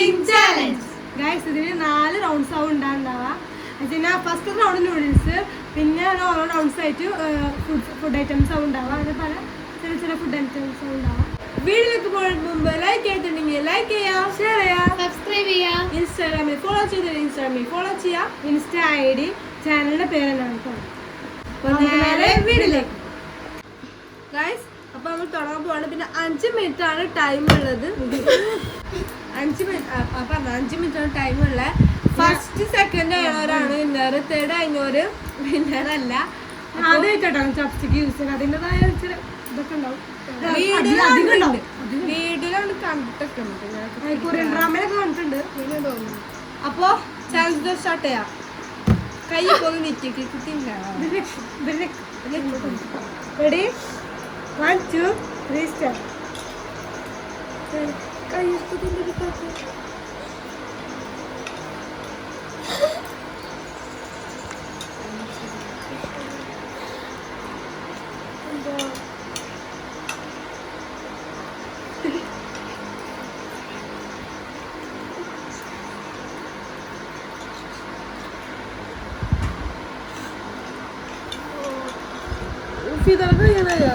Eating challenge. Guys ഇതിന് 4 rounds ആവും ഉണ്ടാവുക. ഫസ്റ്റ് റൗണ്ട് നൂഡിൽസ്, പിന്നെ ഓരോ റൗണ്ട്സ് ആയിട്ട് ഫുഡ് ഐറ്റംസ് ആവും ഉണ്ടാവുക. അങ്ങനെ പല ചെറിയ ഫുഡ് ഐറ്റംസ് ആവും ഉണ്ടാവുക. വീഡിയോക്ക് പോകുന്നതിന് മുമ്പ് ലൈക്ക് ചെയ്തിട്ടുണ്ടെങ്കിൽ ലൈക്ക് ചെയ്യാം, ഷെയർ ചെയ്യാം, സബ്സ്ക്രൈബ് ചെയ്യാം. ഇൻസ്റ്റാഗ്രാമിൽ ഫോളോ ചെയ്തിട്ട് ഫോളോ ചെയ്യാം. ഇൻസ്റ്റാ ID ചാനലിന്റെ പേര് തന്നെയാണ് കേട്ടോ. വീഡിയോയിലേക്ക് ഗൈസ്. അപ്പൊ നമ്മൾ തുടങ്ങാൻ പോവാണ്. പിന്നെ 5 മിനിറ്റ് ആണ് ടൈം ഉള്ളത്. 5 മിനിറ്റ് ആണ് ടൈം ഉള്ളത്. ഫസ്റ്റ് സെക്കൻഡ് ആയവരാണ് വിന്നർ, തേർഡ് കഴിഞ്ഞവര് വിന്നറല്ല. ആദ്യമായിട്ടാണ് ചപ്സ്റ്റിക്ക് യൂസ് ചെയ്യുന്നത്. അതിൻ്റെതായ ഇതൊക്കെ ഉണ്ടാവും. വീഡിയോയിലാണ് കണ്ടിട്ടൊക്കെ കൊറിയൻ ഡ്രാമയിലൊക്കെ കണ്ടിട്ടുണ്ട് തോന്നുന്നു. അപ്പൊ ചാലഞ്ച് സ്റ്റാർട്ട് ചെയ്യാം. കൈ ഒന്ന് നെറ്റിക്ക് കിട്ടില്ല. റെഡി? 1 2 3 സ്റ്റാർട്ട്. കൈ ഇതൊക്കെ എങ്ങനെയാ?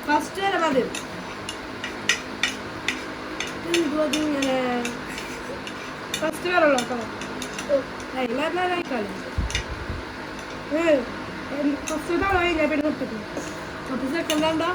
ഫസ്റ്റ് വരെ മതി. ഇങ്ങനെ ഫസ്റ്റ് വരെ ഉള്ളു കേട്ടോ. ഫസ്റ്റ് കഴിഞ്ഞാൽ പിന്നെ നിർത്തിട്ടു. പത്ത് സെക്കൻഡ് എന്താ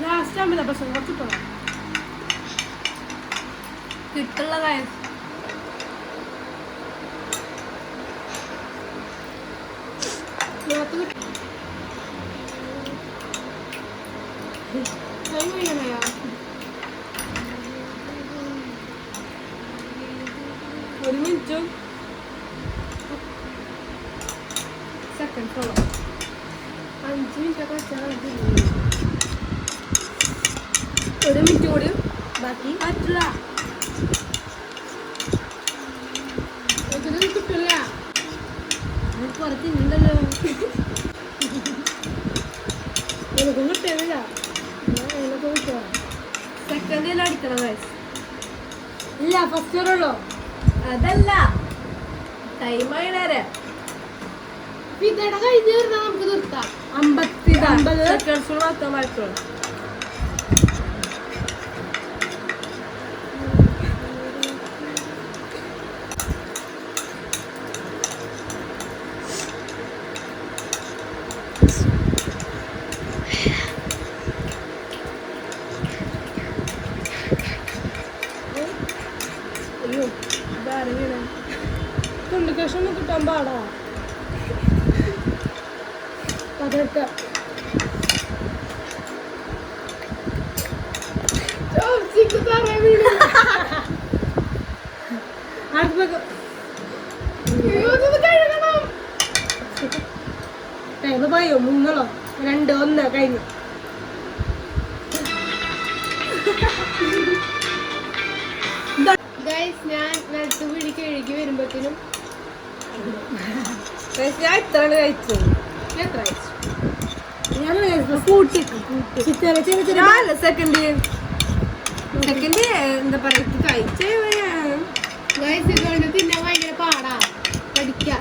ലാസ്റ്റ് ആകുമ്പോൾ പ്രശ്നം കുറച്ച് കിട്ടണം. കിട്ടുള്ള കാര്യം ഒരു മിനിറ്റും സെക്കൻഡ് ഫോളോ 5 മിനിറ്റൊക്കെ വെച്ചാൽ ഒരു മിനിറ്റ് കൂടി ബാക്കി പറ്റില്ല. കിട്ടില്ല, പുറത്തില്ലല്ലോ. എനിക്കും കിട്ടില്ല. സെക്കൻഡിൽ അടിക്കണം വയസ്സ് ഇല്ല, ഫസ്റ്റ് വരുള്ളൂ. അതല്ല ടൈം ആയിടേ ഇതട കഴിഞ്ഞ് നമുക്ക് നിർത്താം. 50 സെക്കൻഡ്സ് മാത്രം വായിച്ചോളൂ. അയ്യോ ഇതാരെയാണ് തുണ്ടിക്കഷ്ണം കിട്ടാൻ പാടാ. അതെടുക്ക പോയോ? 3 2 1 കഴിഞ്ഞു. ഞാൻ വെളുത്തു പിടിക്ക് എഴുകി വരുമ്പോഴത്തേനും ഞാൻ ഇത്രയാണ് കഴിച്ചത്. എത്ര കഴിച്ചു? സെക്കൻഡ് എന്താ പറയാ കഴിച്ച തിന്നാൻ ഭയങ്കര പാടാ പഠിക്കാൻ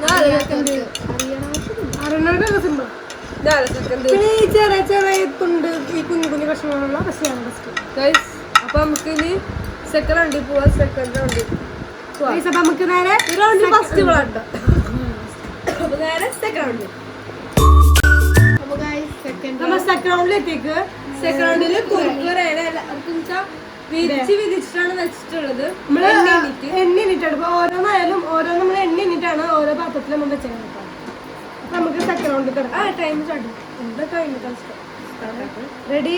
ചെറിയ ചെറിയ തുണ്ട് ഈ കുഞ്ഞു കുഞ്ഞു കഷ്ണങ്ങളുള്ള കഷ്ണമാണ് ഫസ്റ്റ്. അപ്പൊ നമുക്ക് ഇനി സെക്കൻഡ് റൗണ്ടിൽ പോവാ. സെക്കൻഡ് റൗണ്ടിൽ അപ്പൊ നമുക്ക് നേരെ റൗണ്ടിൽ ഫസ്റ്റ് വിളാട്ടോ. അപ്പൊ നേരെ സെക്കൻഡ് റൗണ്ടിൽ സെക്കൻഡ് റൗണ്ടിലെത്തിക്ക്. സെക്കൻഡ് റൗണ്ടില് വിധിച്ചിട്ടാണ് വെച്ചിട്ടുള്ളത്. നമ്മള് എണ്ണ ഇട്ടിട്ടാണ്. ഇപ്പൊ ഓരോന്നായാലും ഓരോന്ന് നമ്മൾ എണ്ണ ഇട്ടിട്ടാണ് ഓരോ പാത്രത്തിൽ നമ്മൾ വെച്ചത്. നമുക്ക് സെക്കൻഡ് റൗണ്ടിൽ കിടക്കാം. Time start. എന്താ കഴിഞ്ഞിട്ടാണ് റെഡി?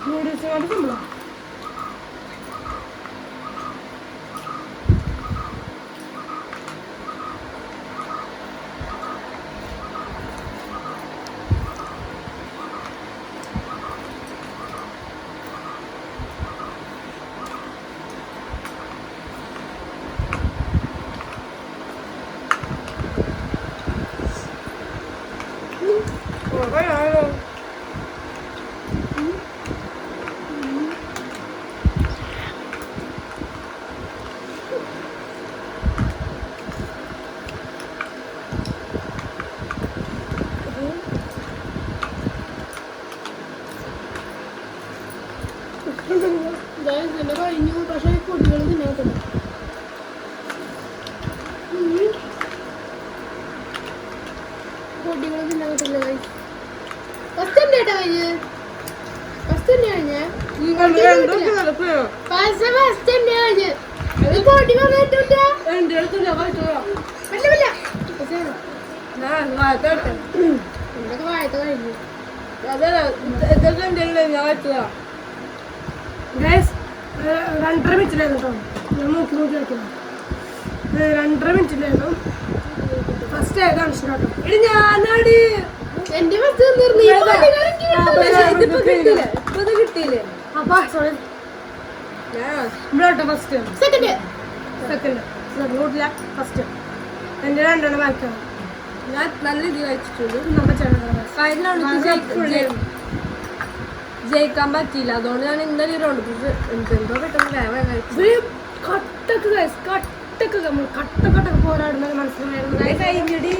നൂഡിൽസ് സിമ്പിളാ. കഴിഞ്ഞു. പക്ഷെ പൊടികൾ തിന്നാൻ പൊടികൾ തിന്നാൻ പറ്റില്ല. ഫസ്റ്റ് തന്നെ കേട്ടോ കഴിഞ്ഞ്. ഫസ്റ്റ് തന്നെ കഴിഞ്ഞേ. ഫസ്റ്റ് തന്നെ കഴിഞ്ഞ്. പൊടി വന്നിട്ടില്ല. എന്തൊക്കെ വാഴത്ത കഴിഞ്ഞു. രണ്ടര മിനിറ്റിലായിരുന്നു കേട്ടോ. ഞാൻ നോക്കി നോക്കി വയ്ക്കണം. 2.5 മിനിറ്റിലായിരുന്നു. ഫസ്റ്റ് ഏതാണ് കേട്ടോ. ഇനി ഞാനാടി എന്റെ ഫസ്റ്റ് കിട്ടിയില്ലേ. അപ്പൊ സോറി ഇവിടോട്ടോ. ഫസ്റ്റ് സെക്കൻഡ് നോട്ടില്ല. ഫസ്റ്റ് എന്റെ 2 വായിക്കണം. ഞാൻ നല്ല രീതി കഴിച്ചിട്ടുണ്ട്. ജയിക്കാൻ പറ്റിയില്ല. അതുകൊണ്ട് ഞാൻ ഇന്നലെ ഈ റൗണ്ട് എന്തോ പെട്ടെന്ന് വേഗം കഴിച്ചു. കട്ടൊക്കെ നമ്മൾ കട്ടൊക്കെ പോരാടുന്നത് മനസ്സിലായിരുന്നു. കഴിഞ്ഞടി.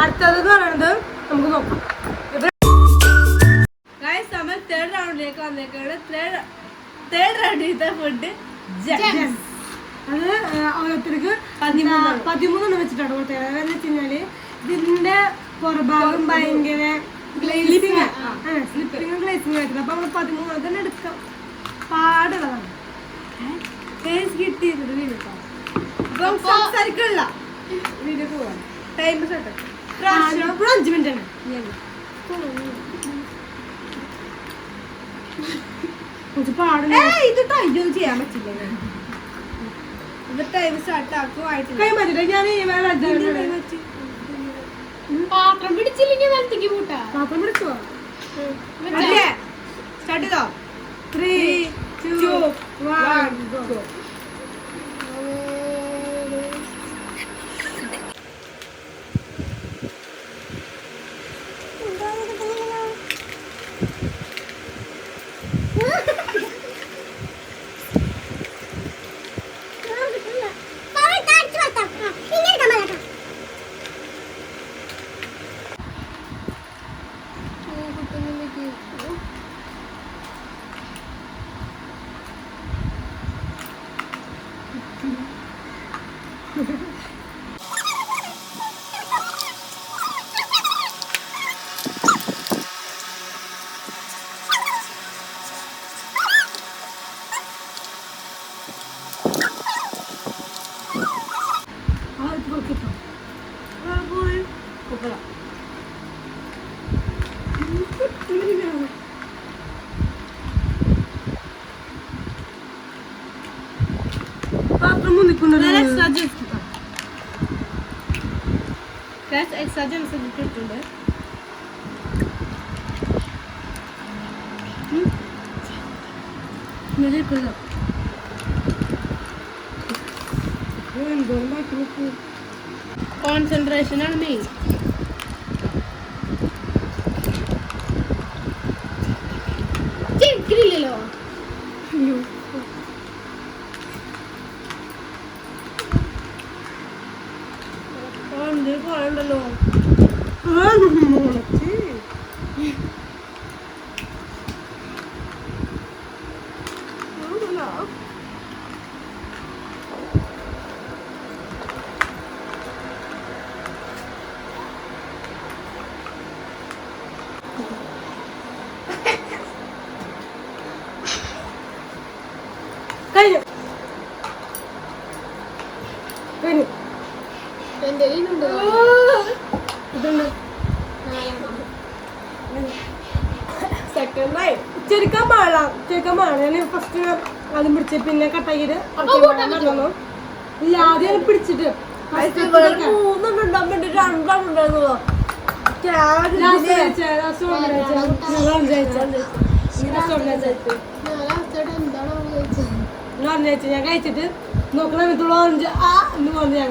അടുത്തത് പറയുന്നത് നമുക്ക് നോക്കാം. നമ്മൾ തേർഡ് റൗണ്ടിലേക്ക് വന്നേക്കാണ്. തേർഡ് റൗണ്ടിലത്തെ ഫുഡ് അത് ഓരോരുത്തർക്ക് 13 വെച്ചിട്ടാണ് കൊടുത്തത്. അതെന്ന് വെച്ച് കഴിഞ്ഞാല് ഇതിന്റെ പുറഭാഗം ഭയങ്കര സ്ലിപ്പിങ് ഗ്ലേസിങ് ആയിരുന്നു. അപ്പൊ നമ്മള് 13 തന്നെ എടുക്കാം. പാടുള്ളതാണ്. കിട്ടിയത് വീഡിയോ സംസാരിക്കില്ല. വീഡിയോ പോവാൻ ടൈം 5 മിനിറ്റ് ആണ്. പാടില്ല. ഇത് ടൈം ചെയ്യാൻ പറ്റില്ല. ടൈം സ്റ്റാർട്ട് ആക്കും. ഞാൻ പാത്രം പിടിച്ചില്ലെങ്കിൽ നിലത്തേക്ക് കൂട്ടാ. പാത്രം പിടിച്ചോ. സ്റ്റാർട്ട് ചെയ്തോ. 3, 2, 1 go. ഇട്ടിട്ടുണ്ട്. കോൺസെൻട്രേഷൻ ആണ് മെയിൻ. ചെക്കില്ലല്ലോ. ഉണ്ടല്ലോ കഴിഞ്ഞു കഴിഞ്ഞു. എന്റെ കയ്യിലുണ്ട്. ഇതുണ്ട് സെക്കൻഡായി ചെറുക്കാൻ പാടില്ല. ഞാൻ ഫസ്റ്റ് ആദ്യം പിടിച്ച് പിന്നെ കട്ടാക്കിട്ട് ഇല്ല ആദ്യം പിടിച്ചിട്ട് ഞാൻ കഴിച്ചിട്ട് നോക്കണ ഓറഞ്ച് എന്ന് പറഞ്ഞ് ഞാൻ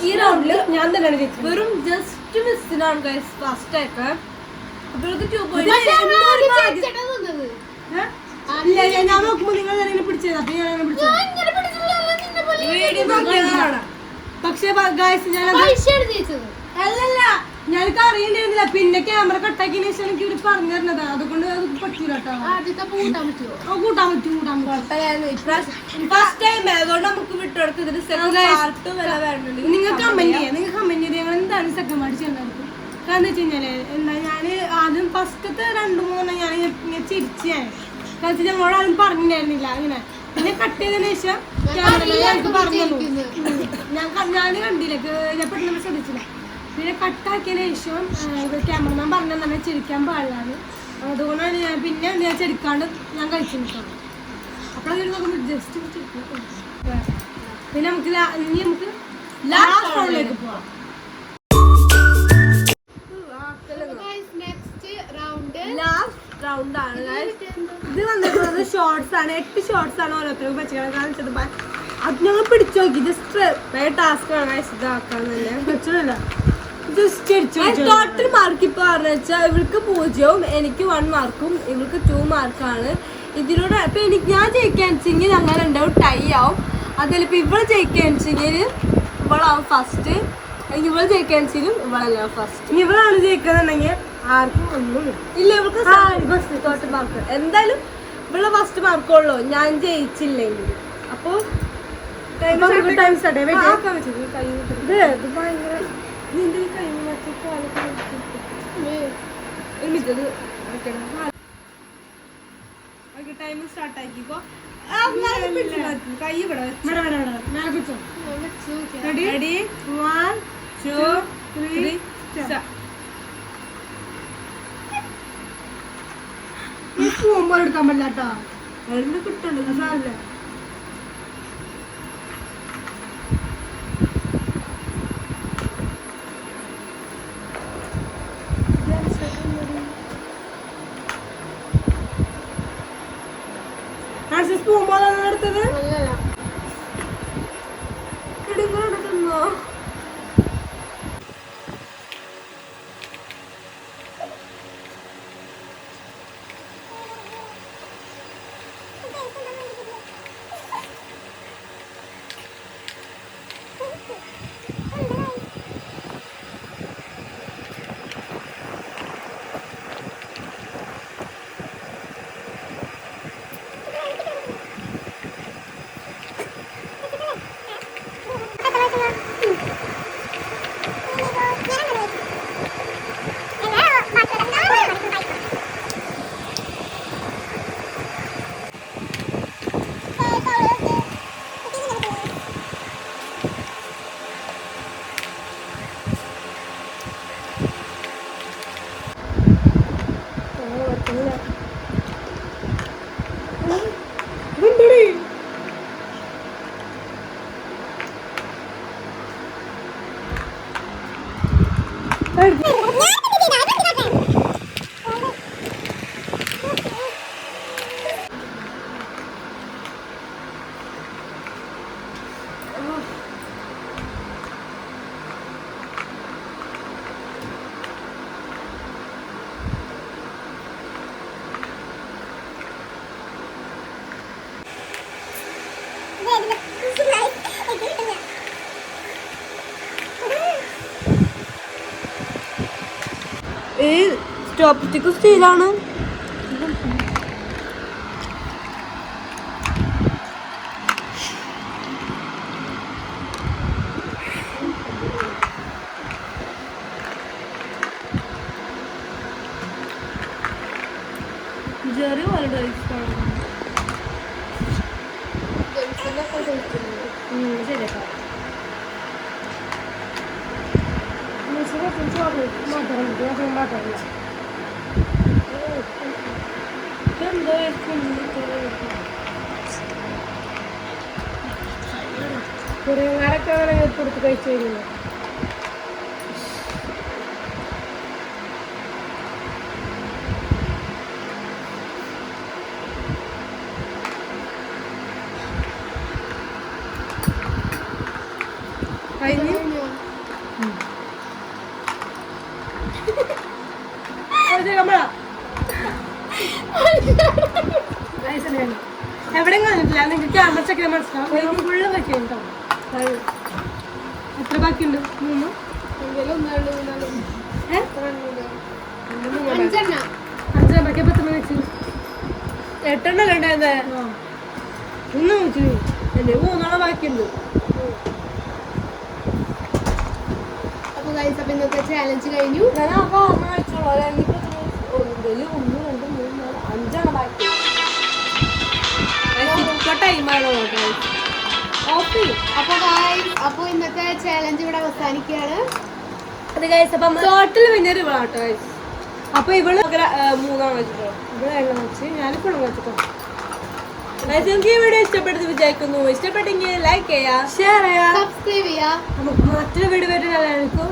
ഈ റൗണ്ടില് ഞാൻ തന്നെയാണ് ജയിച്ചത്. വെറും ജസ്റ്റ് മിസ്സിനാണ് ഫസ്റ്റ് ആയിട്ട്. ഞാൻ നോക്കുമ്പോ നിങ്ങൾ പിടിച്ചത് അപ്പൊ ഞാൻ പിടിച്ചത്. പക്ഷെ അല്ലല്ല ഞാനൊക്കെ അറിയണ്ടായിരുന്നില്ല. പിന്നെ ക്യാമറ കട്ടാക്കിയതിനു ശേഷം എനിക്ക് ഇവര് പറഞ്ഞു തരുന്നതാ. അതുകൊണ്ട് അത് പറ്റൂല കേട്ടോ. കൂട്ടാൻ പറ്റും. അതുകൊണ്ട് നമുക്ക് വിട്ടെടുത്ത് നിങ്ങൾ കമന്റ് ചെയ്യാം. നിങ്ങൾ കമന്റ് ചെയ്ത് ഞങ്ങൾ എന്താണ് സെക്കൻഡ് പാർട്ട് ചെയ്യുന്നത്. കാരണം വെച്ച് കഴിഞ്ഞാല് എന്താ ഞാൻ ആദ്യം ഫസ്റ്റത്തെ 2-3 ഞാൻ ഇങ്ങനെ ചിരിച്ചു. കാരണം വെച്ചാൽ ഞങ്ങളോട് ആരും പറഞ്ഞിട്ടുണ്ടായിരുന്നില്ല ഇങ്ങനെ. പിന്നെ കട്ട് ചെയ്തതിനു ശേഷം ക്യാമറ പറഞ്ഞു ഞാൻ കണ്ടില്ല. ഞാൻ പെട്ടെന്ന് ശ്രദ്ധിച്ചില്ല. പിന്നെ കട്ടാക്കിയതിനു ശേഷം ക്യാമറമാൻ പറഞ്ഞാൽ തന്നെ ചിരിക്കാൻ പാടില്ലാന്ന്. അതുകൊണ്ടാണ് ഞാൻ പിന്നെ ഞാൻ ചെടിക്കാണ്ട് ഞാൻ കഴിച്ചു നിൽക്കണം. അപ്പോഴൊക്കെ നോക്കുമ്പോൾ ജസ്റ്റ് പിന്നെ നമുക്ക് നമുക്ക് ലാസ്റ്റ് റൗണ്ടിലേക്ക് പോവാം. ലാസ്റ്റ് റൗണ്ട് ആണ് ഇത് വന്നിട്ടുള്ളത്. ഷോർട്സ് ആണ്. 8 ഷോർട്സ് ആണ് ഓരോരുത്തർക്കും വെച്ചത്. അത് ഞങ്ങൾ പിടിച്ചു നോക്കി. ജസ്റ്റ് ടാസ്ക് ആണ് ഇതാക്കാന്നല്ലേ പറ്റണല്ല. ടോട്ടൽ മാർക്ക് ഇപ്പൊ പറഞ്ഞു വെച്ചാൽ ഇവർക്ക് 0, എനിക്ക് 1 മാർക്കും ഇവർക്ക് 2 മാർക്കാണ്. ഇതിലൂടെ ഇപ്പൊ ഞാൻ ജയിക്കാന്നുവെച്ചെങ്കിൽ ഞങ്ങൾ രണ്ടാവും ടൈ ആവും. അതിലിപ്പോ ഇവള് ജയിക്കാന്നുവെച്ചെങ്കിൽ ഇവളാവും ഫസ്റ്റ്. ഇവള് ജയിക്കാന്നുവെച്ചാലും ഇവളല്ല ഫസ്റ്റ്. ഇവളാണ് ജയിക്കുന്നുണ്ടെങ്കിൽ ആർക്കും ഒന്നും ഇല്ല. ഇവൾക്ക് ടോട്ടൽ മാർക്ക് എന്തായാലും ഇവളെ ഫസ്റ്റ് മാർക്കുള്ളൂ ഞാൻ ജയിച്ചില്ലെങ്കിൽ. അപ്പൊ ടൈം സ്റ്റാർട്ട് ടൈം സ്റ്റാർട്ട് ആക്കിക്കോ. കൈ ഇവിടെ റെഡി 1 2 3 പോകുമ്പോൾ എടുക്കാൻ പറ്റില്ല കേട്ടോ. എവിടെ കിട്ടണ്ടോ സാറില്ല. പോകുമ്പോഴാണ് എടുത്തത്. എടുക്കുന്നോ ഈ സ്റ്റോപ്പിക്ക് സ്റ്റീലാണ്. ജെറി വളരെ ഇഷ്ടമാണ്. ശരിയാ കുരങ്ങാരൊക്കെ കൊടുത്ത് കഴിച്ചു കഴിഞ്ഞു. കഴിഞ്ഞു എവിടെയും കാണിട്ടില്ല. നിങ്ങൾക്ക് ക്യാമറ ചെക്കിന് മനസ്സിലാവും. ഫുള്ള് വെക്കുന്നുണ്ടോ? എത്ര ബാക്കിയുണ്ട്? 3 5 ബാക്കി. 10 വെച്ചു 8 ഉണ്ടായിരുന്നേ. 1 വെച്ചു. എന്റെ 3 ബാക്കിയുണ്ട്. ഇന്നത്തെ ചാലഞ്ച് കഴിഞ്ഞു. ഞാൻ അപ്പൊ 1 വെച്ചോളൂ. 1 2 3 4 5 ബാക്കി. അപ്പൊ ഇന്നത്തെ ചാലഞ്ച് ഇവിടെ അവസാനിക്കുകയാണ്. ടോട്ടൽ വിന്നർ ഇവളാട്ടോ. അപ്പൊ ഇവള് 3 വെച്ചിട്ടോ. ഇവിടെ എണ്ണം വെച്ച് ഞാനിപ്പോഴും വെച്ചിട്ടോ. നിങ്ങൾക്ക് ഈ വീഡിയോ ഇഷ്ടപ്പെടുന്നു വിചാരിക്കുന്നു. ഇഷ്ടപ്പെട്ടെങ്കിൽ ലൈക്ക് ചെയ്യാ, ഷെയർ ചെയ്യാ, സബ്സ്ക്രൈബ് ചെയ്യാ. നമുക്ക് മറ്റൊരു വീഡിയോ വരുന്നതായിരിക്കും.